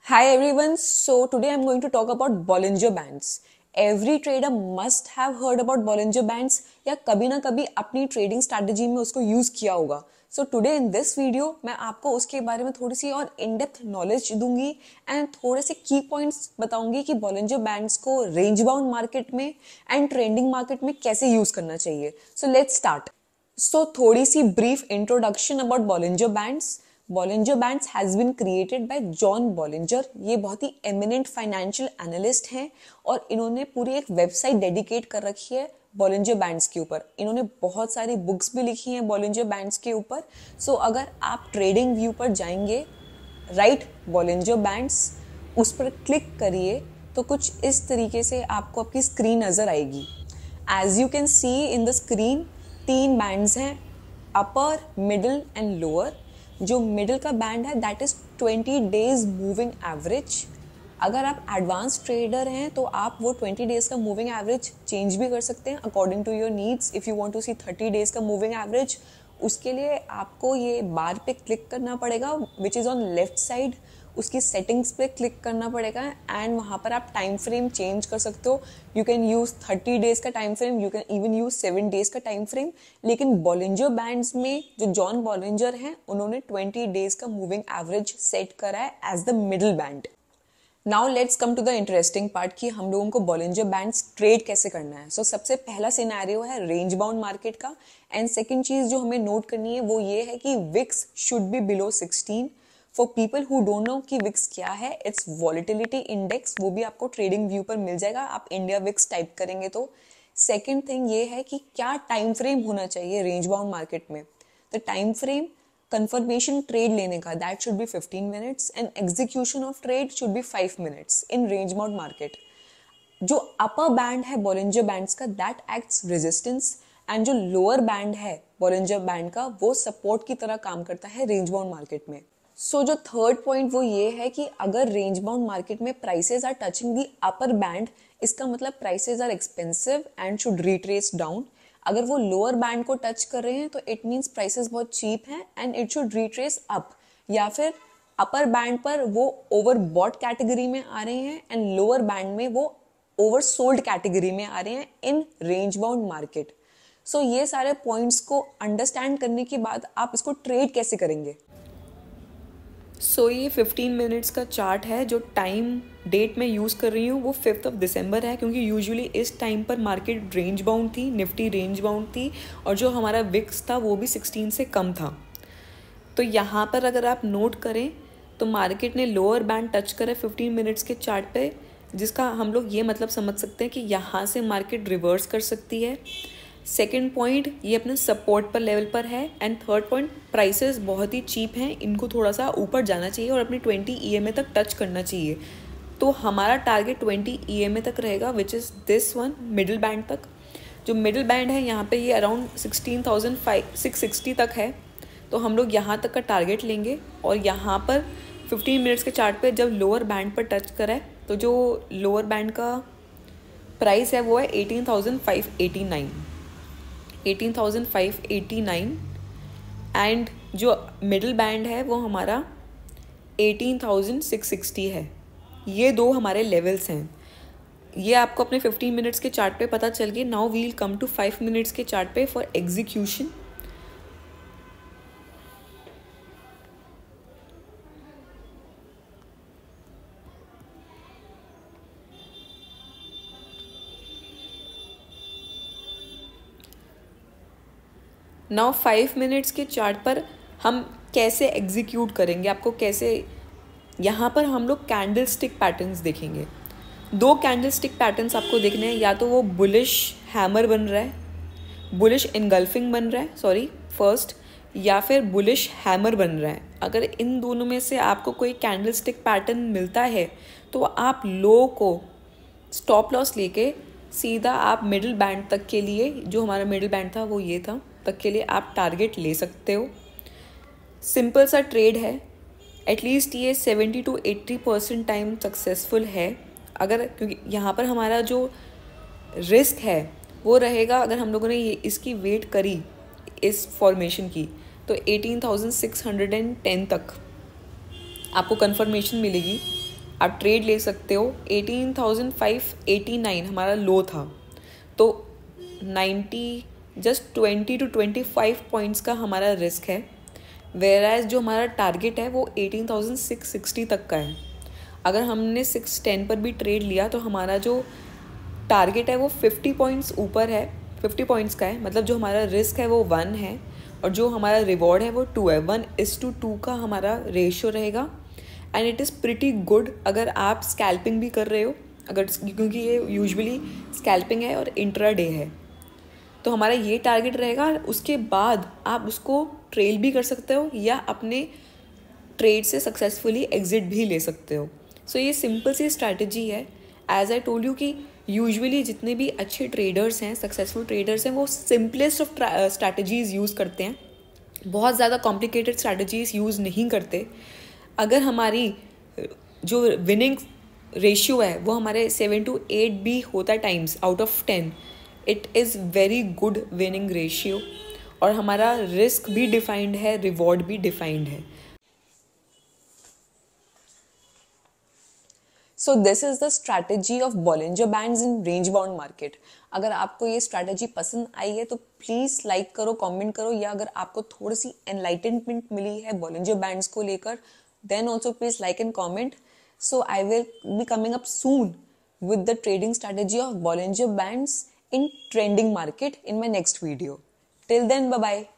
Hi everyone, so today I'm going to talk about Bollinger Bands. Every trader must have heard about Bollinger Bands या कभी ना कभी अपनी trading strategy में उसको यूज किया होगा. So today in this video मैं आपको उसके बारे में थोड़ी सी और इन डेप्थ नॉलेज दूंगी एंड थोड़े से की पॉइंट्स बताऊंगी कि Bollinger Bands को रेंज बाउंड मार्केट में एंड ट्रेंडिंग मार्केट में कैसे यूज करना चाहिए. So let's start. So थोड़ी सी brief introduction about Bollinger Bands. Bollinger Bands has been created by John Bollinger. ये बहुत ही एमिनेंट फाइनेंशियल एनालिस्ट हैं और इन्होंने पूरी एक वेबसाइट डेडिकेट कर रखी है Bollinger Bands के ऊपर. इन्होंने बहुत सारी बुक्स भी लिखी हैं Bollinger Bands के ऊपर. सो अगर आप ट्रेडिंग व्यू पर जाएंगे, राइट Bollinger Bands, उस पर क्लिक करिए तो कुछ इस तरीके से आपको आपकी स्क्रीन नजर आएगी. As you can see in the screen 3 bands हैं, अपर, मिडिल एंड लोअर. जो मिडिल का बैंड है that is 20 days moving average. अगर आप एडवांस ट्रेडर हैं तो आप वो 20 डेज का मूविंग एवरेज चेंज भी कर सकते हैं according to your needs. If you want to see 30 days का मूविंग एवरेज, उसके लिए आपको ये बार पे क्लिक करना पड़ेगा which is on left side. उसकी सेटिंग्स पे क्लिक करना पड़ेगा एंड वहाँ पर आप टाइम फ्रेम चेंज कर सकते हो. यू कैन यूज़ 30 डेज का time frame, you can even use 7 days का टाइम फ्रेम. लेकिन बॉलिंजर बैंड्स में जो जॉन बॉलिंजर हैं उन्होंने 20 डेज का मूविंग एवरेज सेट करा है as the middle band. Now let's come to the interesting part कि हम लोगों को बॉलिंजर बैंड्स ट्रेड कैसे करना है. सो सबसे पहला सिनेरियो है रेंज बाउंड मार्केट का. एंड सेकेंड चीज जो हमें नोट करनी है वो ये है कि VIX should be below 16. For people who don't know कि विक्स क्या है, इट्स वॉलिटिलिटी इंडेक्स. वो भी आपको ट्रेडिंग व्यू पर मिल जाएगा, आप इंडिया विक्स टाइप करेंगे तो. सेकेंड थिंग ये है कि क्या टाइम फ्रेम होना चाहिए रेंज बाउंड मार्केट में. The time frame confirmation trade लेने का that should be 15 minutes and execution of trade should be 5 minutes in range bound market. जो upper band है Bollinger Bands का that acts resistance and जो lower band है Bollinger Band का वो support की तरह काम करता है range bound market में. So जो third point वो ये है कि अगर range bound market में prices are touching the upper band, इसका मतलब prices are expensive and should retrace down. अगर वो लोअर बैंड को टच कर रहे हैं तो इट मीन्स प्राइसेस बहुत चीप हैं and it should retrace up. या फिर अपर बैंड पर वो ओवर बॉट कैटेगरी में आ रहे हैं एंड लोअर बैंड में वो ओवर सोल्ड कैटेगरी में आ रहे हैं इन रेंज बाउंड मार्केट. सो ये सारे पॉइंट्स को अंडरस्टैंड करने के बाद आप इसको ट्रेड कैसे करेंगे. सो ये 15 मिनट्स का चार्ट है. जो टाइम डेट मैं यूज़ कर रही हूँ वो 5 दिसंबर है, क्योंकि यूजुअली इस टाइम पर मार्केट रेंज बाउंड थी, निफ्टी रेंज बाउंड थी और जो हमारा विक्स था वो भी 16 से कम था. तो यहाँ पर अगर आप नोट करें तो मार्केट ने लोअर बैंड टच करा 15 मिनट्स के चार्ट पे, जिसका हम लोग ये मतलब समझ सकते हैं कि यहाँ से मार्केट रिवर्स कर सकती है. सेकेंड पॉइंट, ये अपने सपोर्ट पर लेवल पर है. एंड थर्ड पॉइंट, प्राइसेस बहुत ही चीप हैं, इनको थोड़ा सा ऊपर जाना चाहिए और अपनी 20 EMA तक टच करना चाहिए. तो हमारा टारगेट 20 EMA तक रहेगा which is this one, middle band तक. जो मिडिल बैंड है यहाँ पे ये अराउंड 16,660 तक है. तो हम लोग यहाँ तक का टारगेट लेंगे और यहाँ पर 15 मिनट्स के चार्ट पे जब लोअर बैंड पर टच करें तो जो लोअर बैंड का प्राइस है वो है 18,589 एंड जो मिडिल बैंड है वो हमारा 18,660 है. ये दो हमारे लेवल्स हैं. ये आपको अपने 15 मिनट्स के चार्ट पे पता चल गई. Now we'll come to 5 minutes के चार्ट पे फॉर एग्जीक्यूशन. नाउ 5 मिनट्स के चार्ट पर हम कैसे एग्जीक्यूट करेंगे, आपको कैसे, यहाँ पर हम लोग कैंडल स्टिक पैटर्न्स देखेंगे. 2 कैंडल स्टिक पैटर्न्स आपको देखने हैं. या तो वो बुलिश हैमर बन रहा है, बुलिश इनगल्फिंग बन रहा है, सॉरी फर्स्ट, या फिर बुलिश हैमर बन रहा है. अगर इन दोनों में से आपको कोई कैंडल स्टिक पैटर्न मिलता है तो आप लो को स्टॉप लॉस लेके सीधा आप मिडिल बैंड तक के लिए, जो हमारा मिडिल बैंड था वो ये था, तक के लिए आप टारगेट ले सकते हो. सिंपल सा ट्रेड है. एटलीस्ट ये 70 to 80% टाइम सक्सेसफुल है. अगर क्योंकि यहाँ पर हमारा जो रिस्क है वो रहेगा, अगर हम लोगों ने ये इसकी वेट करी इस फॉर्मेशन की तो 18,610 तक आपको कंफर्मेशन मिलेगी आप ट्रेड ले सकते हो। 18,589 हमारा लो था, तो 20 to 25 पॉइंट्स का हमारा रिस्क है, वेयर एज जो हमारा टारगेट है वो 18,660 तक का है। अगर हमने 610 पर भी ट्रेड लिया तो हमारा जो टारगेट है वो 50 पॉइंट्स ऊपर है, 50 पॉइंट्स का है, मतलब जो हमारा रिस्क है वो 1 है और जो हमारा रिवॉर्ड है वो 2 है। 1:2 का हमारा रेशियो रहेगा and it is pretty good अगर आप स्कैल्पिंग भी कर रहे हो, अगर, क्योंकि ये यूजुअली स्कैल्पिंग है और इंट्रा डे है, तो हमारा ये टारगेट रहेगा। उसके बाद आप उसको ट्रेल भी कर सकते हो या अपने ट्रेड से सक्सेसफुली एग्जिट भी ले सकते हो। सो ये सिंपल सी स्ट्रैटेजी है। एज आई टोल्ड यू कि यूजुअली जितने भी अच्छे ट्रेडर्स हैं, सक्सेसफुल ट्रेडर्स हैं, वो सिंपलेस्ट ऑफ स्ट्रैटेजीज़ यूज़ करते हैं, बहुत ज़्यादा कॉम्प्लिकेटेड स्ट्रैटेजीज़ यूज़ नहीं करते। अगर हमारी जो विनिंग रेशियो है वो हमारे 7 to 8 भी होता है times out of 10, it is very good winning ratio और हमारा रिस्क भी डिफाइंड है, रिवॉर्ड भी डिफाइंड है। So this is the strategy of Bollinger bands in range bound market. अगर आपको ये स्ट्रैटेजी पसंद आई है तो प्लीज लाइक करो, कमेंट करो, या अगर आपको थोड़ी सी एनलाइटनमेंट मिली है बॉलिंजर बैंड्स को लेकर, then also please like and comment. So I will be coming up soon with the trading strategy of Bollinger Bands in trending market in my next video. Till then, bye bye.